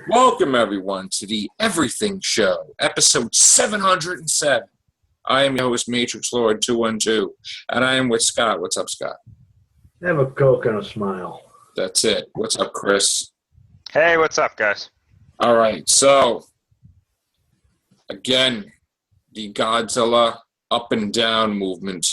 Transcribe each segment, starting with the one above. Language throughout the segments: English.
Welcome, everyone, to the Everything Show, episode 707. I am your host, Matrix Lord 212, and I am with Scott. What's up, Scott? Have a Coke and a smile. That's it. What's up, Chris? Hey, what's up, guys? All right, so, again, the Godzilla up and down movement.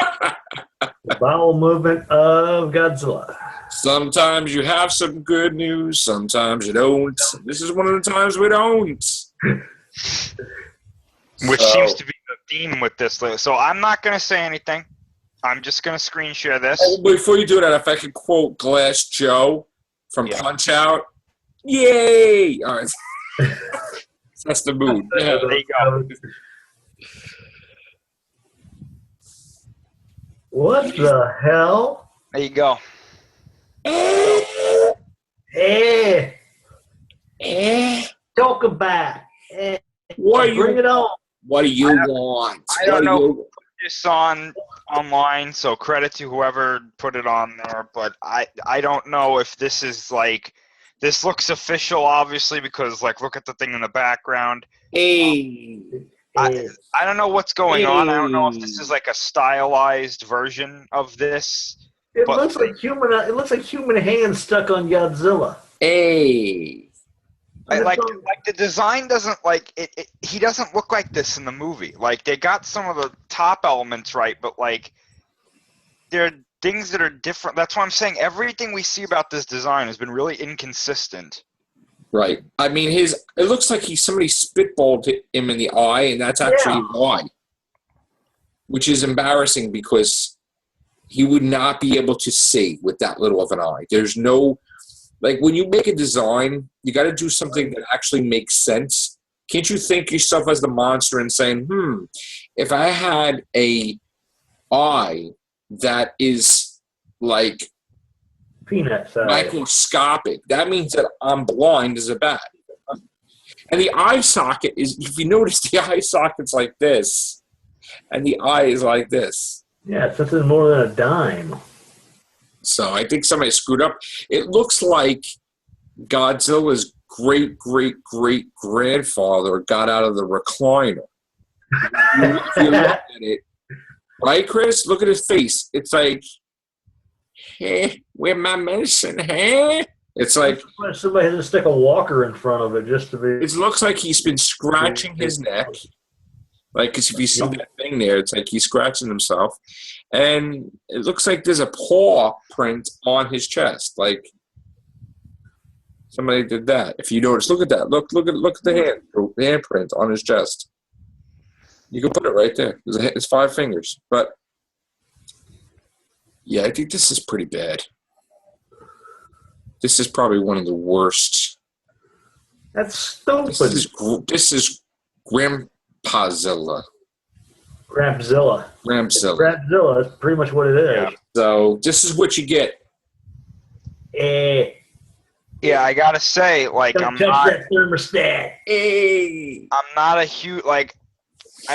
The bowel movement of Godzilla. Sometimes you have some good news, sometimes you don't. This is one of the times we don't. Which seems to be the theme with this. So I'm not going to say anything. I'm just going to screen share this. Oh, before you do that, if I could quote Glass Joe from Punch Out. Yay! All right. That's the mood. Yeah. There you go. What the hell? There you go. Talk about it. Bring it on. What do you want? I don't know who put this online, so credit to whoever put it on there, but I don't know if this is this looks official, obviously, because look at the thing in the background. I don't know what's going on. I don't know if this is a stylized version of this. It looks like human. It looks like human hands stuck on Godzilla. Like the design doesn't it. He doesn't look like this in the movie. They got some of the top elements right, but there are things that are different. That's why I'm saying everything we see about this design has been really inconsistent. Right. I mean, it looks like somebody spitballed him in the eye, and that's actually why. Which is embarrassing because he would not be able to see with that little of an eye. There's no, when you make a design, you got to do something that actually makes sense. Can't you think yourself as the monster and saying, if I had a eye that is peanut size, microscopic, that means that I'm blind as a bat. And the eye socket is, if you notice, the eye socket's like this, and the eye is like this. Yeah, it's something more than a dime. So I think somebody screwed up. It looks like Godzilla's great-great-great-grandfather got out of the recliner. If you look at it, right, Chris? Look at his face. It's like, hey, where my medicine, hey? It's like somebody has to stick a walker in front of it just to be. It looks like he's been scratching his neck. Because if you see that thing there, it's like he's scratching himself. And it looks like there's a paw print on his chest. Somebody did that. If you notice, look at that. Look at the handprint on his chest. You can put it right there. It's 5 fingers. But, yeah, I think this is pretty bad. This is probably one of the worst. That's stupid. This is Grandpazilla. Grampzilla. Grampzilla is pretty much what it is. Yeah. So this is what you get. Yeah, I gotta say, I'm not that thermostat. I'm not a huge I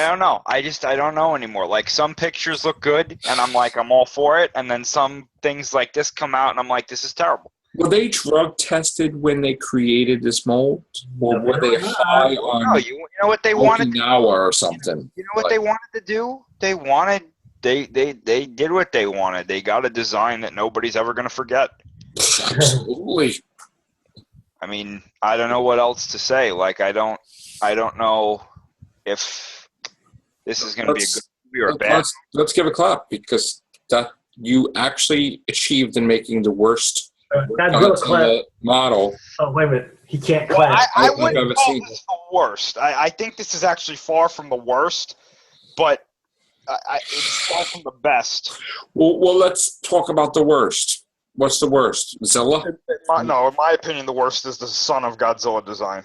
don't know. I don't know anymore. Some pictures look good, and I'm all for it, and then some things like this come out, and I'm like, this is terrible. Were they drug tested when they created this mold, or were they high on? No, you know what they wanted or something. You know what they wanted to do? They did what they wanted. They got a design that nobody's ever going to forget. Absolutely. I mean, I don't know what else to say. I don't know if this is going to be a good movie or a bad. Let's give a clap because that you actually achieved in making the worst Godzilla model. Oh, wait a minute. He can't clap. I wouldn't call this the worst. I think this is actually far from the worst, but it's far from the best. Well, let's talk about the worst. What's the worst? Zilla? No, in my opinion, the worst is the Son of Godzilla design.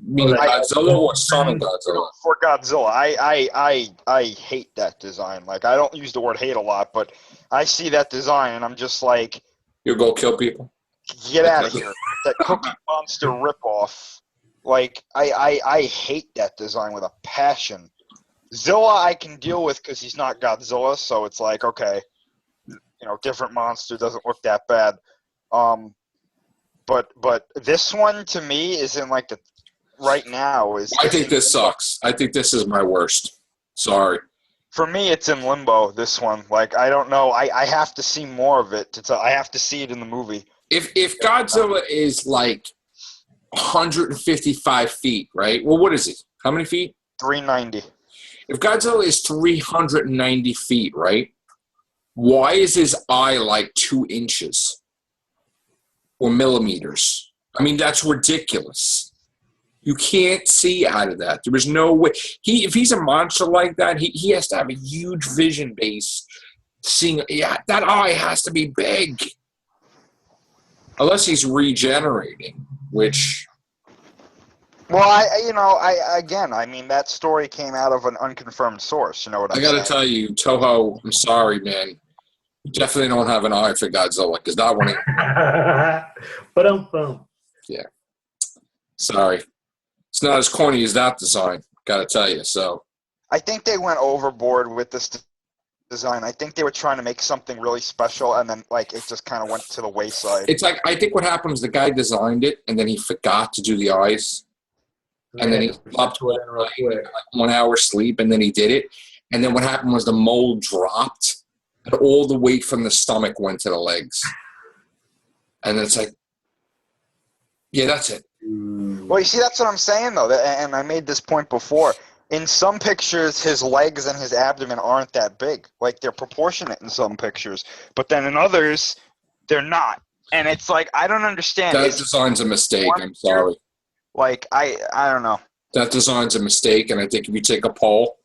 Meaning Godzilla or Son of Godzilla? For Godzilla, I hate that design. I don't use the word hate a lot, but I see that design and I'm just like, you go kill people. Get out of here! That Cookie Monster ripoff. I hate that design with a passion. Zilla I can deal with because he's not Godzilla, so it's okay, different monster doesn't look that bad. But this one to me is in like the right now is. I think this sucks. I think this is my worst. Sorry. For me, it's in limbo. This one, like I don't know. I have to see more of it. I have to see it in the movie. If Godzilla is like 155 feet, right? Well, what is it? How many feet? 390. If Godzilla is 390 feet, right? Why is his eye like 2 inches or millimeters? I mean, that's ridiculous. You can't see out of that. There is no way. If he's a monster like that, he has to have a huge vision base. That eye has to be big. Unless he's regenerating, which... Well, I mean, that story came out of an unconfirmed source. You know what I'm saying? I got to tell you, Toho, I'm sorry, man. You definitely don't have an eye for Godzilla, because that one... Yeah. Sorry. It's not as corny as that design, got to tell you, so... I think they went overboard with this design. I think they were trying to make something really special, and then like it just kind of went to the wayside. It's like, I think what happened was the guy designed it, and then he forgot to do the eyes, and then he slept like 1 hour sleep, and then he did it, and then what happened was the mold dropped, and all the weight from the stomach went to the legs, and it's like, yeah, that's it. Well, you see, that's what I'm saying though, and I made this point before. In some pictures, his legs and his abdomen aren't that big. Like, they're proportionate in some pictures. But then in others, they're not. And it's like, I don't understand. That design's a mistake. I'm sorry. Like, I don't know. That design's a mistake, and I think if you take a poll,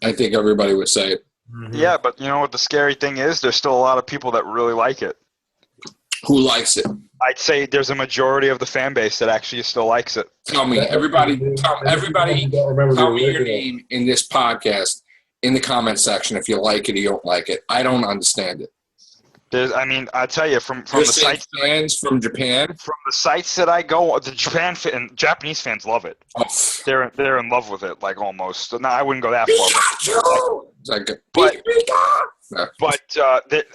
I think everybody would say it. Mm-hmm. Yeah, but you know what the scary thing is? There's still a lot of people that really like it. Who likes it? I'd say there's a majority of the fan base that actually still likes it. Tell me, everybody, tell me your name in this podcast in the comment section if you like it or you don't like it. I don't understand it. I tell you, from the sites, fans from Japan, from the sites that I go, the Japanese fans love it. Oh. They're in love with it, like almost. No, I wouldn't go that far. But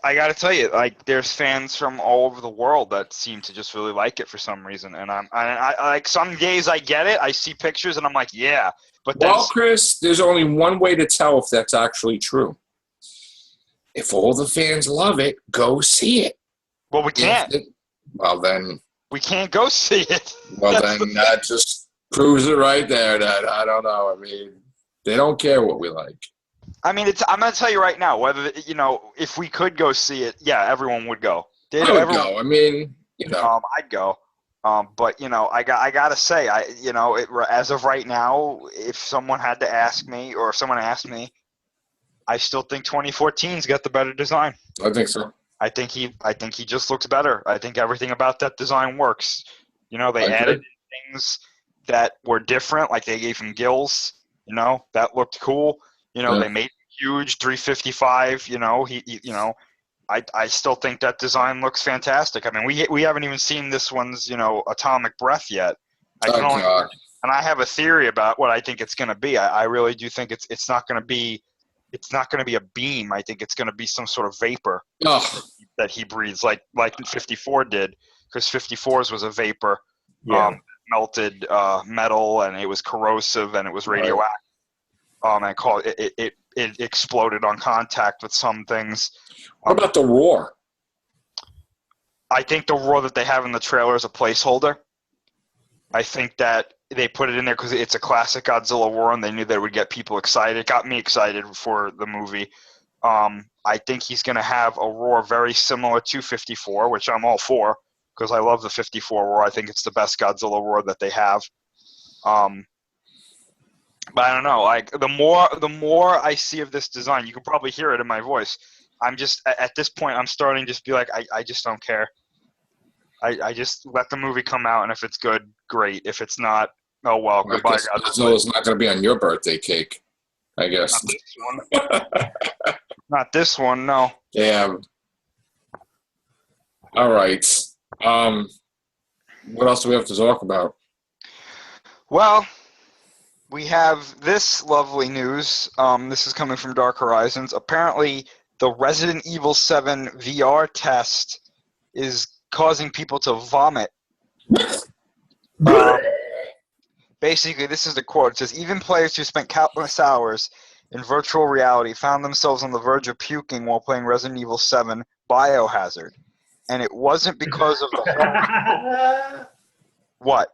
I got to tell you, like, there's fans from all over the world that seem to just really like it for some reason. And I like some days I get it. I see pictures and I'm like, yeah. But Chris, there's only one way to tell if that's actually true. If all the fans love it, go see it. Well, we can't. Well, then we can't go see it. Well, then that just proves it right there. That I don't know. I mean, they don't care what we like. I mean, I'm going to tell you right now, whether, if we could go see it, yeah, everyone would go. I would go. I mean, I'd go. But, I got to say, as of right now, if someone had to ask me, or if someone asked me, I still think 2014's got the better design. I think so. I think he just looks better. I think everything about that design works. They added things that were different, like they gave him gills. That looked cool. They made huge 355. I still think that design looks fantastic. I mean, we haven't even seen this one's atomic breath yet. God. And I have a theory about what I think it's going to be. I really do think it's not going to be. It's not going to be a beam. I think it's going to be some sort of vapor that he breathes, like 54 did, because 54's was a vapor, melted metal, and it was corrosive and it was radioactive. And it exploded on contact with some things. What about the roar? I think the roar that they have in the trailer is a placeholder. I think that they put it in there because it's a classic Godzilla roar, and they knew that it would get people excited. It got me excited for the movie. I think he's going to have a roar very similar to 54, which I'm all for because I love the 54 roar. I think it's the best Godzilla roar that they have. But I don't know. Like the more I see of this design, you can probably hear it in my voice. I'm just at this point, I'm starting to just be like, I just don't care. I just let the movie come out, and if it's good, great. If it's not, oh well, goodbye. Godzilla's not going to be on your birthday cake, I guess. Not this one. Not this one, no. Damn. All right. What else do we have to talk about? Well, we have this lovely news. This is coming from Dark Horizons. Apparently, the Resident Evil 7 VR test is causing people to vomit. Basically, this is the quote. It says, even players who spent countless hours in virtual reality found themselves on the verge of puking while playing Resident Evil 7 Biohazard. And it wasn't because of the... What?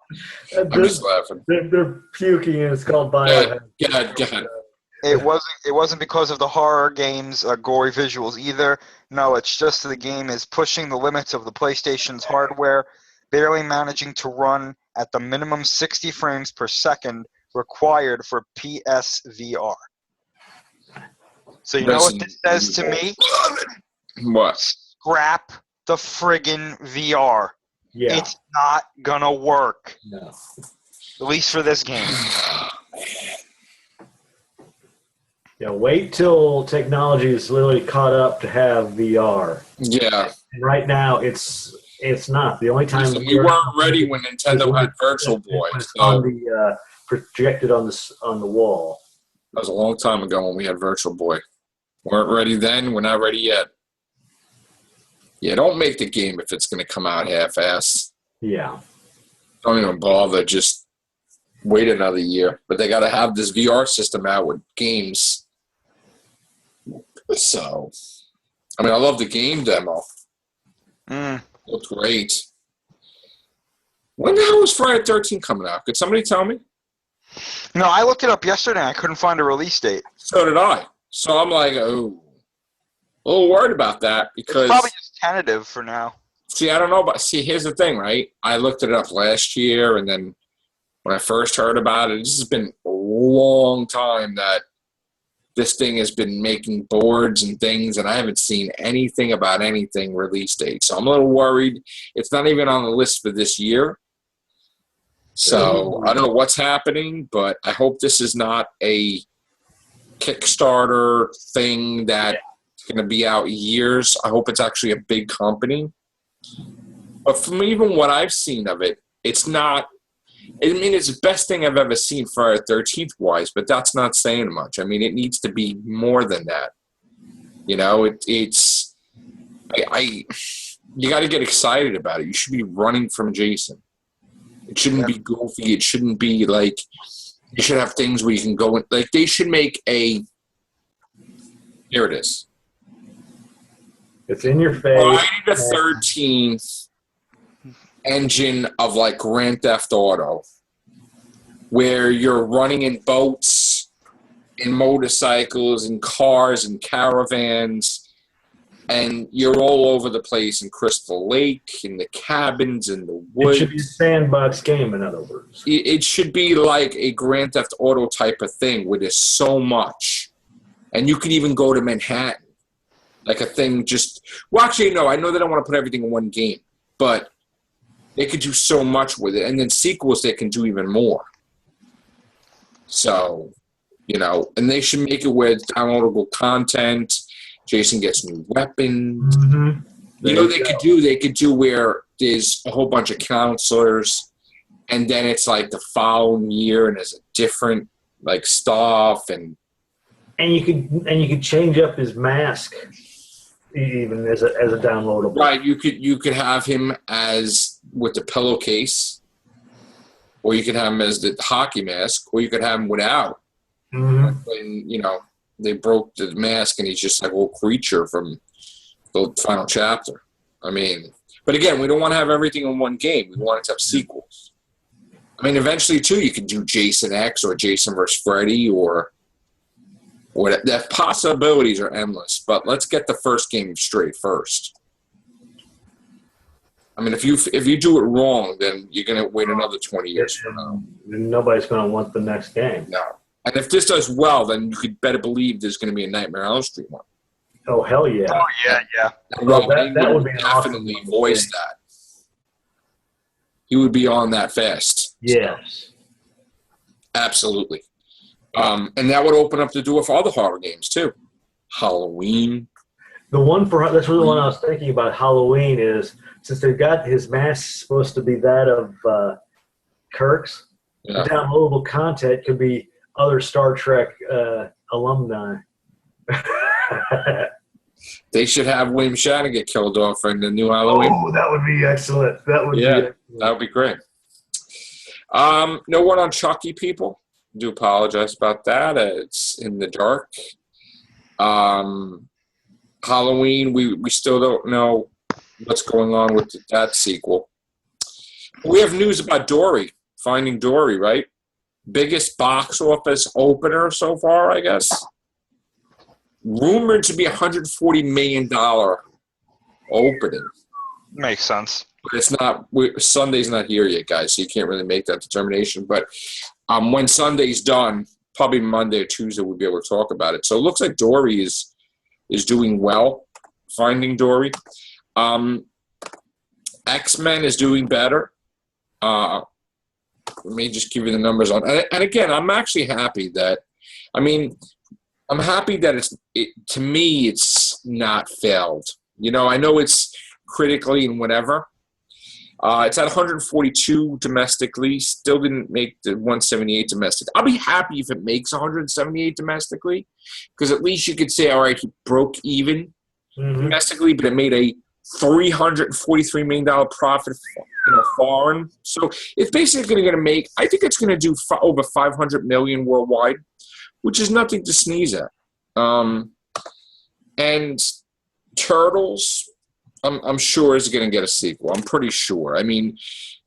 I'm just laughing. They're puking and it's called Biohazard. God. It wasn't because of the horror game's gory visuals either. No, it's just the game is pushing the limits of the PlayStation's hardware, barely managing to run at the minimum 60 frames per second required for PSVR. So you know what this says to me? What? Scrap the friggin' VR. Yeah. It's not gonna work. No. At least for this game. Yeah, wait till technology is literally caught up to have VR. Yeah. And right now, it's not. The only time we weren't ready when Nintendo had Virtual Boy. On the projected on the wall. That was a long time ago when we had Virtual Boy. Weren't ready then. We're not ready yet. Yeah, don't make the game if it's going to come out half-assed. Yeah. Don't even bother. Just wait another year. But they got to have this VR system out with games. So, I mean, I love the game demo. Looked great. When the hell is Friday the 13th coming out? Could somebody tell me? No, I looked it up yesterday. I couldn't find a release date. So did I. So I'm like, oh, a little worried about that because... It's probably just tentative for now. See, I don't know, but see, here's the thing, right? I looked it up last year, and then when I first heard about it, this has been a long time that this thing has been making boards and things, and I haven't seen anything about anything release date. So I'm a little worried. It's not even on the list for this year. So I don't know what's happening, but I hope this is not a Kickstarter thing that's going to be out years. I hope it's actually a big company. But from even what I've seen of it, it's not... I mean, it's the best thing I've ever seen Friday the 13th wise, but that's not saying much. I mean, it needs to be more than that. You know, it's... you got to get excited about it. You should be running from Jason. It shouldn't be goofy. It shouldn't be like... You should have things where you can go in... Like, they should make a... Here it is. It's in your face. Friday the 13th engine of, like, Grand Theft Auto, where you're running in boats, in motorcycles, in cars, in caravans, and you're all over the place in Crystal Lake, in the cabins, in the woods. It should be a sandbox game, in other words. It should be like a Grand Theft Auto type of thing where there's so much. And you could even go to Manhattan. Like a thing just... Well, actually, no, I know they don't want to put everything in one game, but they could do so much with it. And then sequels, they can do even more. So, you know, and they should make it with downloadable content. Jason gets new weapons. Mm-hmm. You know, they could do where there's a whole bunch of counselors, and then it's like the following year, and there's a different like stuff, and you could change up his mask, even as a downloadable. Right, you could have him as with the pillowcase, or you could have him as the hockey mask, or you could have him without. Mm-hmm. When, you know, they broke the mask and he's just like a little creature from the final chapter. I mean, but again, we don't want to have everything in one game. We want it to have sequels. I mean, eventually, too, you could do Jason X or Jason vs. Freddy or the possibilities are endless. But let's get the first game straight first. I mean, if you do it wrong, then you're going to wait another 20 years from now. Nobody's going to want the next game. No. And if this does well, then you could better believe there's going to be a Nightmare on Elm Street one. Oh, hell yeah. Oh, yeah. Well, that would be definitely awesome. voice that. He would be on that fast. Yes. Absolutely. And that would open up the door for other horror games, too. Halloween. That's the one I was thinking about. Halloween is, since they've got his mask supposed to be that of Kirk's, the downloadable content could be other Star Trek alumni. They should have William Shatner get killed off in the new Halloween. Oh, that would be excellent. That would be excellent. That would be great. No one on Chucky, people. I do apologize about that. It's in the dark. Halloween, we still don't know what's going on with that sequel. We have news about Dory, Finding Dory, right? Biggest box office opener so far, I guess. Rumored to be $140 million opening. Makes sense. But it's not. Sunday's not here yet, guys, so you can't really make that determination. But when Sunday's done, probably Monday or Tuesday, we'll be able to talk about it. So it looks like Dory is doing well. Finding Dory. X-Men is doing better. Let me just give you the numbers on. And again, I'm actually happy that. I mean, I'm happy that to me, it's not failed. You know, I know it's critically and whatever. It's at 142 domestically. Still didn't make the 178 domestic. I'll be happy if it makes 178 domestically, because at least you could say, all right, he broke even domestically, but it made a $343 million profit, foreign. So it's basically going to make. I think it's going to do over $500 million worldwide, which is nothing to sneeze at. And Turtles, I'm sure is going to get a sequel. I'm pretty sure. I mean,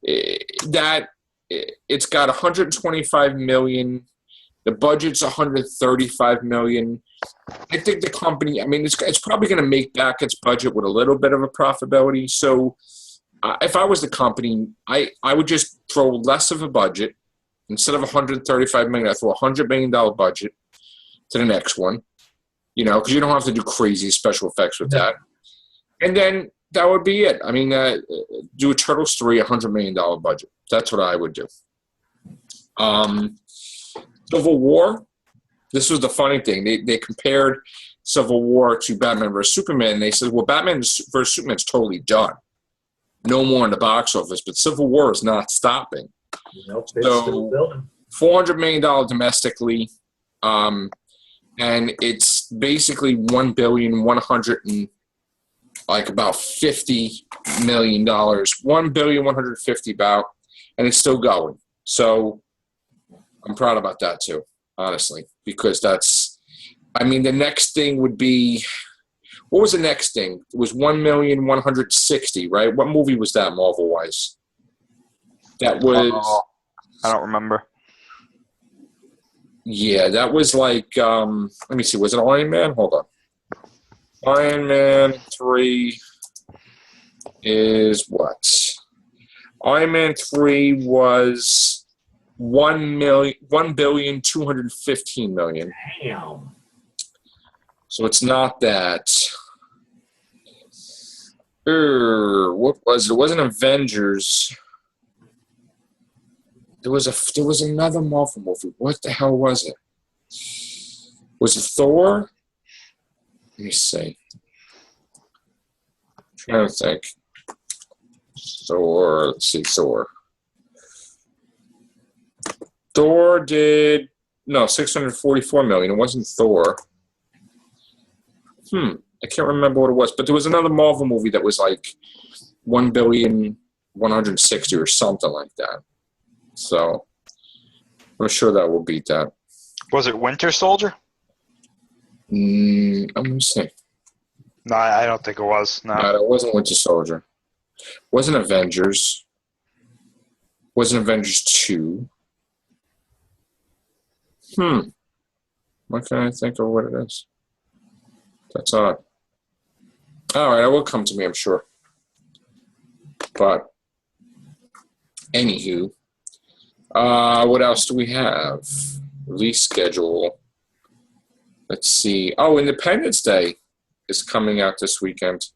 it's got $125 million. The budget's $135 million. I think the company. I mean, it's probably going to make back its budget with a little bit of a profitability. So, if I was the company, I would just throw less of a budget. Instead of $135 million, I throw a $100 million budget to the next one. You know, because you don't have to do crazy special effects with that. And then that would be it. I mean, do a Turtles 3, $100 million budget. That's what I would do. Civil War. This was the funny thing. They compared Civil War to Batman vs. Superman. And they said, well, Batman vs. Superman's totally done. No more in the box office. But Civil War is not stopping. Nope, it's still building. $400 million domestically. And it's basically $1,100,000,000 like about $50 million, $1,150,000,000 about, and it's still going. So I'm proud about that too, honestly, because I mean, the next thing would be, what was the next thing? It was 1,160,000, right? What movie was that, Marvel wise? That was. I don't remember. Yeah, that was like. Let me see. Was it Iron Man? Hold on. Iron Man 3 is what? Iron Man 3 was $1,215,000,000. Damn. So it's not that. What was it? It wasn't Avengers. There was another Marvel movie. What the hell was it? Was it Thor? Let me see. I'm trying to think. Thor. Let's see. Thor. Thor did $644 million. It wasn't Thor. I can't remember what it was, but there was another Marvel movie that was like 1,160,000,000 or something like that. So I'm sure that will beat that. Was it Winter Soldier? I'm gonna say. No, I don't think it was. No, it wasn't Winter Soldier. Wasn't Avengers. Wasn't Avengers 2. Why can't I think of what it is? That's odd. All right, it will come to me, I'm sure. But anywho, what else do we have? Release schedule. Let's see. Oh, Independence Day is coming out this weekend.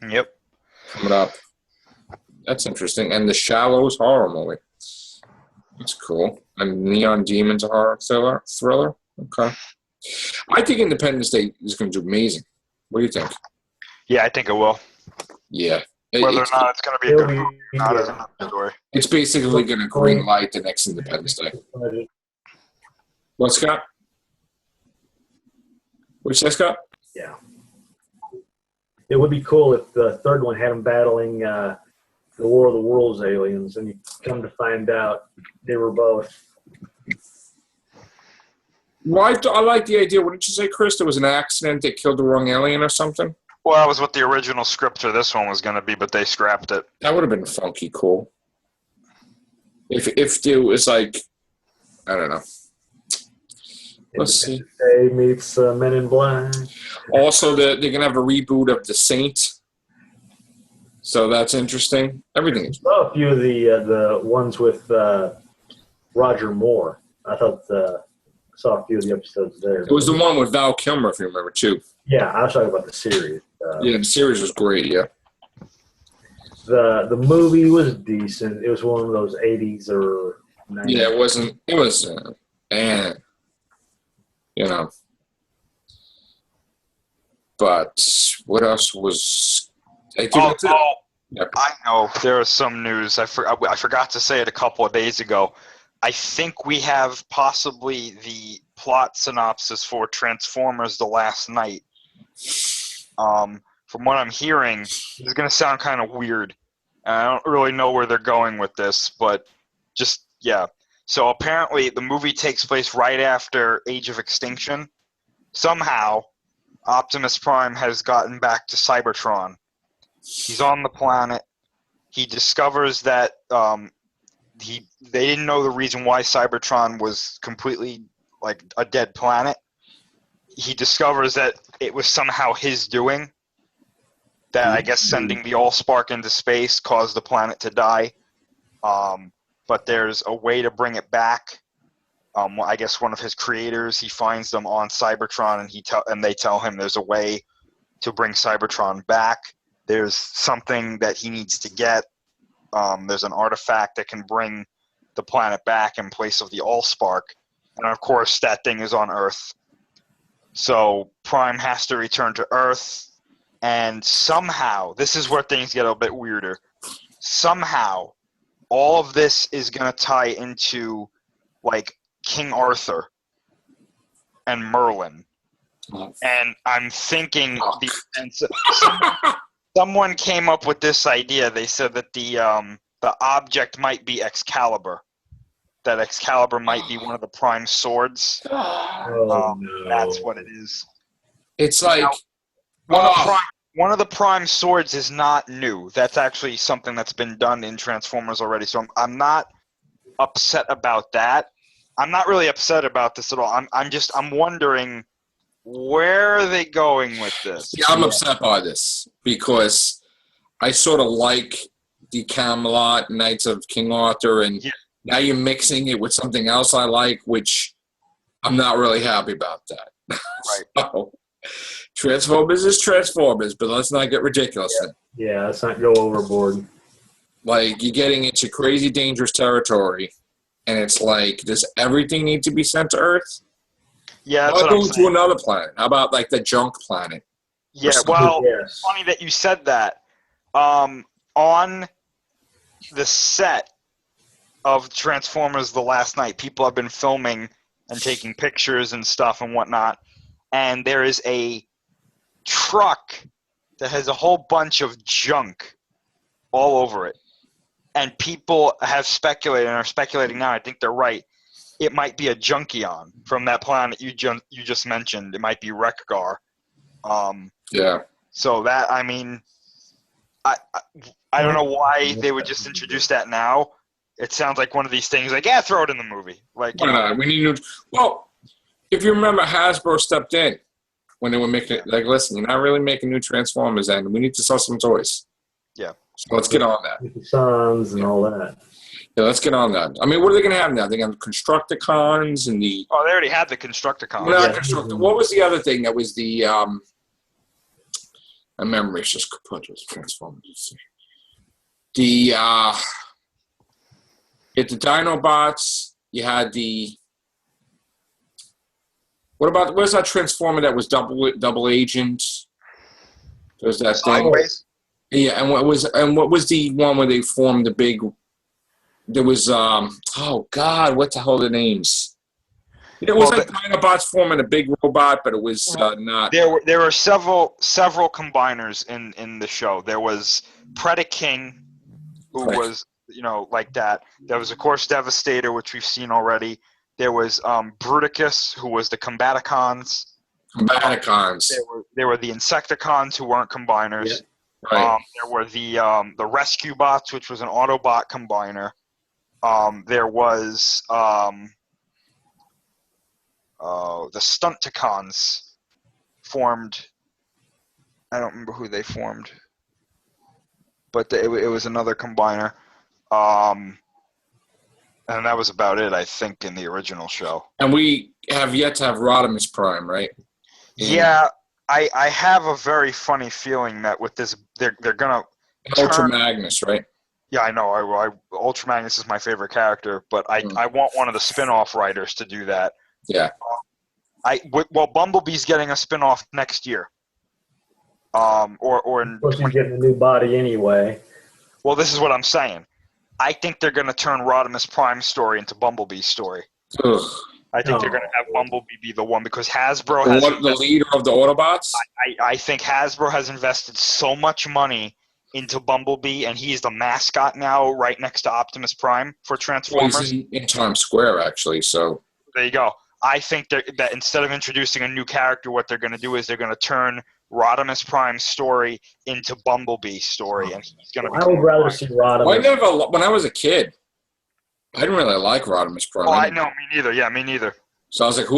Yep. Coming up. That's interesting. And The Shallows horror movie. That's cool. And Neon Demons a horror thriller. Okay. I think Independence Day is going to do amazing. What do you think? Yeah, I think it will. Yeah. Whether or not it's going to be a good movie or not is another story. It's basically going to green light the next Independence Day. What, Scott? What'd you say, Scott? Yeah. It would be cool if the third one had them battling the War of the Worlds aliens, and you come to find out they were both. Well, I like the idea. What did you say, Chris? There was an accident that killed the wrong alien or something? Well, that was what the original script for this one was going to be, but they scrapped it. That would have been funky cool. If it was like, I don't know. Let's see. Day meets Men in Black. Also, they're going to have a reboot of The Saint. So that's interesting. Everything is. I saw a few of the ones with Roger Moore. I thought saw a few of the episodes there. It was the one with Val Kilmer, if you remember, too. Yeah, I was talking about the series. Yeah, the series was great, yeah. The movie was decent. It was one of those 80s or 90s. Yeah, it was, you know. But what else was... I know. There is some news. I forgot to say it a couple of days ago. I think we have possibly the plot synopsis for Transformers: The Last Night. From what I'm hearing, it's going to sound kind of weird. I don't really know where they're going with this, but just, yeah. So apparently the movie takes place right after Age of Extinction. Somehow, Optimus Prime has gotten back to Cybertron. He's on the planet. He discovers that they didn't know the reason why Cybertron was completely like a dead planet. He discovers that it was somehow his doing. That I guess sending the Allspark into space caused the planet to die. But there's a way to bring it back. I guess one of his creators, he finds them on Cybertron, and they tell him there's a way to bring Cybertron back. There's something that he needs to get. There's an artifact that can bring the planet back in place of the Allspark. And of course, that thing is on Earth. So Prime has to return to Earth. And somehow, this is where things get a bit weirder. Somehow, all of this is going to tie into, like, King Arthur and Merlin. And I'm thinking, someone came up with this idea. They said that the object might be Excalibur. That Excalibur might be one of the Prime swords. No. That's what it is. It's like... One of the Prime swords is not new. That's actually something that's been done in Transformers already. So I'm not upset about that. I'm not really upset about this at all. I'm wondering, where are they going with this? Yeah, I'm upset by this because I sort of like the Camelot Knights of King Arthur, and now you're mixing it with something else I like, which I'm not really happy about that. Right. So, Transformers is Transformers, but let's not get ridiculous. Yeah, let's not go overboard. Like, you're getting into crazy dangerous territory, and it's like, does everything need to be sent to Earth? Yeah, that's I'll what I'm go saying. to another planet. How about, like, the junk planet? Yeah, well, it's funny that you said that. On the set of Transformers: The Last Night, people have been filming and taking pictures and stuff and whatnot, and there is a truck that has a whole bunch of junk all over it. And people have speculated and are speculating now, I think they're right, it might be a Junkion from that planet you just mentioned. It might be Wreck-Gar. Yeah. So that, I mean, I don't know why they would just introduce that now. It sounds like one of these things, like, yeah, throw it in the movie. Like, Why not? We need new. Well, if you remember, Hasbro stepped in when they were making it. Like, listen, you're not really making new Transformers, and we need to sell some toys. Yeah. So let's get on that. With the Sons and all that. Yeah, let's get on that. I mean, what are they going to have now? They're going to have Constructicons and the. Oh, they already had the Constructicons. What was the other thing that was the? My memory's just kaput with Transformers. The the Dinobots. You had the. Where's that Transformer that was double agent? There's that thing. Sideways? Yeah, and what was the one where they formed the big? There was oh God, what the hell are the names? It was like Dinobots forming a big robot, but it was not. There were several combiners in the show. There was Predaking, who was like that. There was of course Devastator, which we've seen already. There was Bruticus, who was the Combaticons. There were the Insecticons, who weren't combiners. Yeah. Right. There were the Rescue Bots, which was an Autobot combiner. There was the Stunticons formed. I don't remember who they formed, but it was another combiner. And that was about it, I think, in the original show. And we have yet to have Rodimus Prime, right? Yeah, I have a very funny feeling that with this, they're gonna Ultra Magnus, right? Yeah, I know. Ultra Magnus is my favorite character, but I want one of the spin-off writers to do that. Yeah. Bumblebee's getting a spin-off next year. Or in. Of course, he's getting a new body anyway. Well, this is what I'm saying. I think they're going to turn Rodimus Prime's story into Bumblebee's story. Ugh. I think they're going to have Bumblebee be the one because Hasbro has the leader of the Autobots. I think Hasbro has invested so much money into Bumblebee, and he's the mascot now, right next to Optimus Prime for Transformers. Well, he's in Times Square, actually. So there you go. I think that instead of introducing a new character, what they're going to do is they're going to turn Rodimus Prime's story into Bumblebee's story, and he's going to. I would rather see Rodimus. When I was a kid, I didn't really like Rodimus Prime. Oh, I know, me neither. Yeah, me neither. So I was like,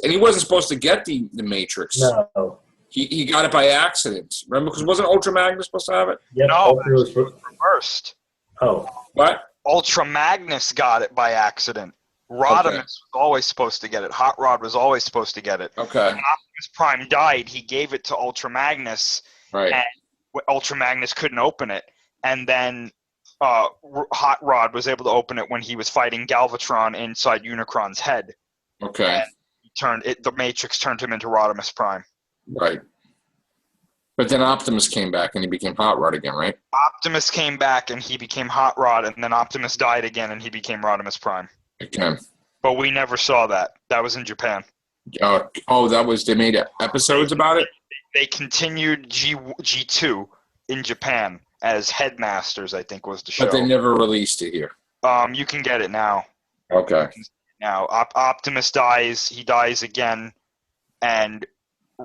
and he wasn't supposed to get the Matrix. No. He got it by accident. Remember, because wasn't Ultra Magnus supposed to have it? Yep, no, it was reversed. Oh. What? Ultra Magnus got it by accident. Rodimus was always supposed to get it. Hot Rod was always supposed to get it. Okay. When Optimus Prime died, he gave it to Ultra Magnus. Right. And Ultra Magnus couldn't open it. And then Hot Rod was able to open it when he was fighting Galvatron inside Unicron's head. Okay. And the Matrix turned him into Rodimus Prime. Right. But then Optimus came back and he became Hot Rod again, right? Optimus came back and he became Hot Rod, and then Optimus died again and he became Rodimus Prime. Again. But we never saw that. That was in Japan. They made episodes about it? They continued G2 in Japan as Headmasters, I think was the show. But they never released it here. You can get it now. Okay. Now, Optimus dies, he dies again, and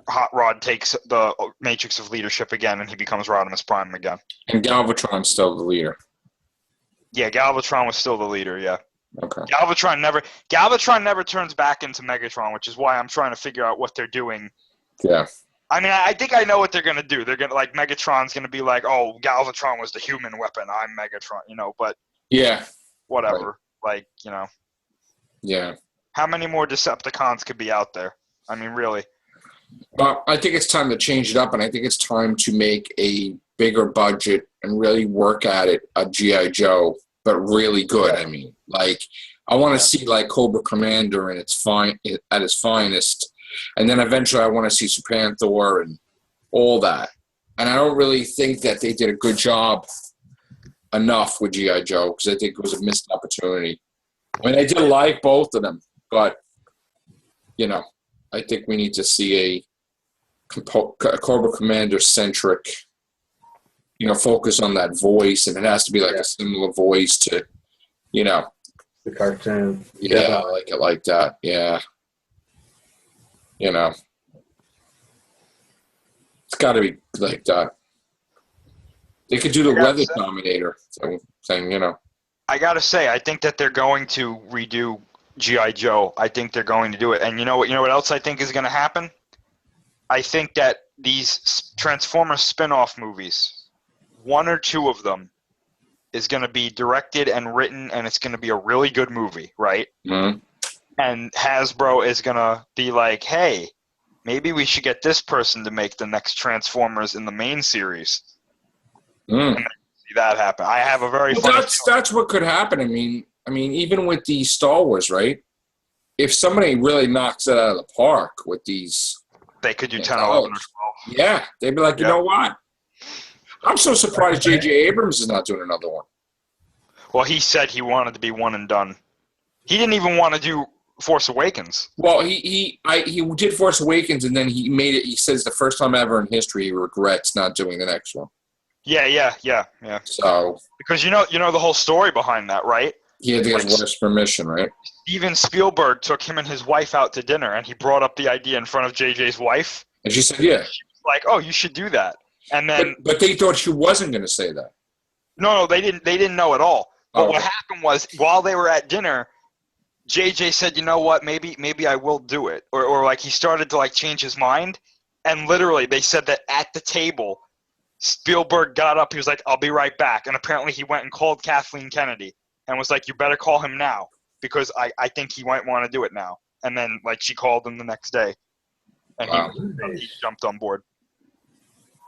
Hot Rod takes the Matrix of Leadership again, and he becomes Rodimus Prime again. And Galvatron's still the leader. Yeah, Galvatron was still the leader, yeah. Okay. Galvatron never turns back into Megatron, which is why I'm trying to figure out what they're doing. Yeah. I mean, I think I know what they're going to do. They're going to, like, Megatron's going to be like, oh, Galvatron was the human weapon, I'm Megatron, but... Yeah. Whatever. Right. Yeah. How many more Decepticons could be out there? I mean, really. Well, I think it's time to change it up, and I think it's time to make a bigger budget and really work at it, a G.I. Joe, but really good. I mean, I want to see Cobra Commander at its finest, and then eventually I want to see Serpentor and all that. And I don't really think that they did a good job enough with G.I. Joe, because I think it was a missed opportunity. I mean, I did like both of them, but I think we need to see a Cobra Commander-centric, focus on that voice, and it has to be a similar voice to, the cartoon. Yeah, I like it like that. Yeah. It's got to be like that. They could do the Weather Dominator thing, I got to say, I think that they're going to redo G.I. Joe. I think they're going to do it. And you know what else I think is going to happen? I think that these Transformers spin-off movies, one or two of them, is going to be directed and written, and it's going to be a really good movie, right? Mm-hmm. And Hasbro is going to be like, hey, maybe we should get this person to make the next Transformers in the main series. And then see that happen. I have a very funny that's what could happen. I mean, even with the Star Wars, right? If somebody really knocks it out of the park with these... They could do 10, 11, or 12. Yeah. They'd be like, you know what? I'm so surprised J.J. Abrams is not doing another one. Well, he said he wanted to be one and done. He didn't even want to do Force Awakens. Well, he did Force Awakens, and then he made it. He says the first time ever in history he regrets not doing the next one. Yeah. So because you know the whole story behind that, right? he had to get his wife's permission, right? Steven Spielberg took him and his wife out to dinner, and he brought up the idea in front of JJ's wife. And she said, "Yeah." She was like, "Oh, you should do that." And then, but they thought she wasn't going to say that. No, they didn't. They didn't know at all. But Oh. what happened was, while they were at dinner, JJ said, "You know what? Maybe I will do it," or like he started to like change his mind. And literally, they said that at the table, Spielberg got up. He was like, "I'll be right back." And apparently, he went and called Kathleen Kennedy and was like, "You better call him now because I think he might want to do it now." And then like she called him the next day, and Wow. he jumped on board.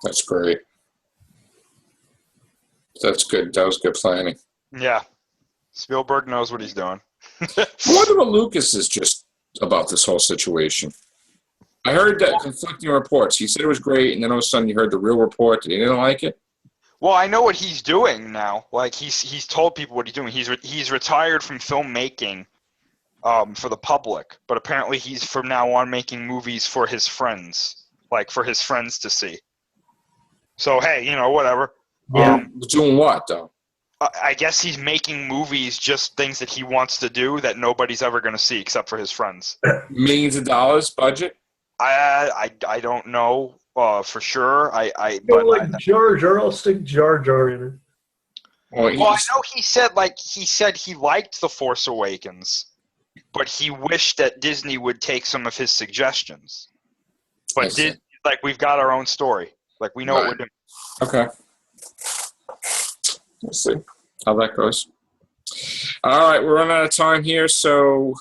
That's great. That's good. That was good planning. Yeah, Spielberg knows what he's doing. I wonder what Lucas is just about this whole situation. I heard that conflicting reports. He said it was great, and then all of a sudden you heard the real report that he didn't like it. Well, I know what he's doing now. Like he's told people what he's doing. He's retired from filmmaking for the public, but apparently he's from now on making movies for his friends, like for his friends to see. So hey, whatever. Yeah. Doing what though? I guess he's making movies, just things that he wants to do that nobody's ever going to see except for his friends. Millions of dollars budget? I don't know for sure. But like Jar Jar, I'll stick Jar Jar in it. Well, I know he said he liked The Force Awakens, but he wished that Disney would take some of his suggestions. But Disney, like, we've got our own story. Like, we know what we're doing. Okay. We'll see how that goes. All right, we're running out of time here, so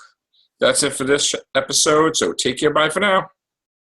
that's it for this episode. So take care. Bye for now.